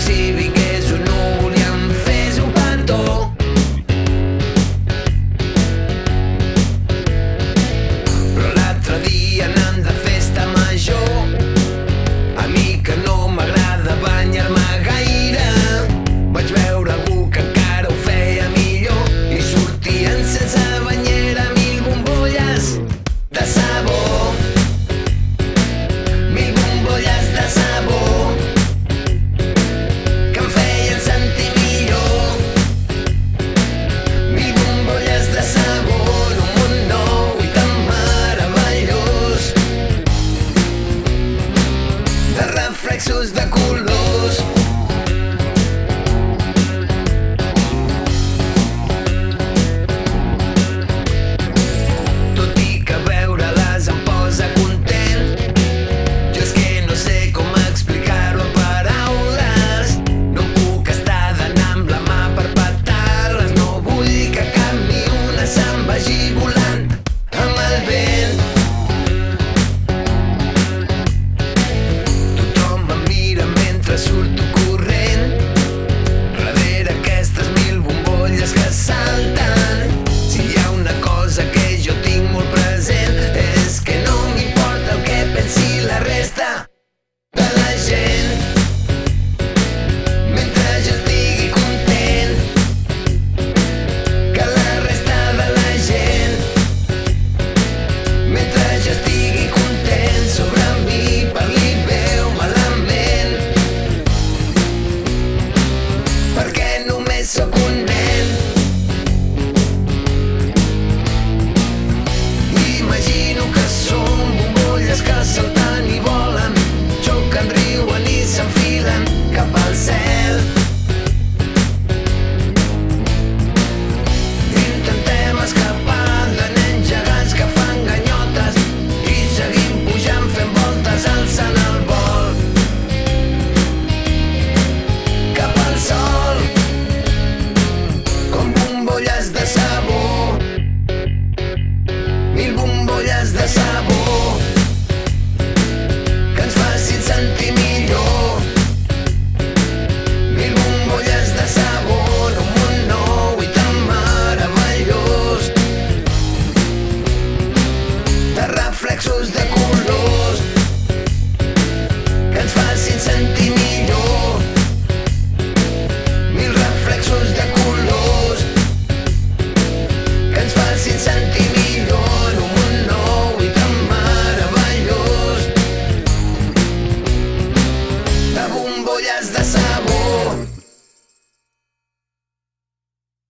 si vingués un núvol i em fes un petó. Però l'altre dia anant de festa major, a mi que no m'agrada banyar-me gaire, vaig veure algú que encara ho feia millor i sortien sense banyera 1000 bombolles de sabó. 1000 bombolles de sabó que em feien sentir millor. 1000 bombolles de sabó en un món nou i tan meravellós, de reflexos de colors. Tot i que veure-les em posa content, jo és que no sé com explicar-ho en paraules. No em puc estar d'anar amb la mà per petar-les. No vull que cap ni una se'n vagi volant amb el vent. Tothom em mira mentre surto corrent darrere aquestes 1000 bombolles que salten. Si hi ha una cosa que jo tinc molt present és que no m'importa el que pensi la resta de la gent, mentre jo estigui content. Que la resta de la gent, mentre jo estigui content, sobre mi parli bé o malament, perquè només sóc un nen. Imagino que som bombolles que salten i volen, xoquen, riuen i s'enfilen cap al cel. Intentem escapar de nens gegants que fan ganyotes i seguim pujant fent voltes, alçant el vol cap al sol, com bombolles de sabó. 1000 bombolles de sabó que ens facin sentir millor. 1000 bombolles de sabó en un món nou i tan meravellós, de reflexos de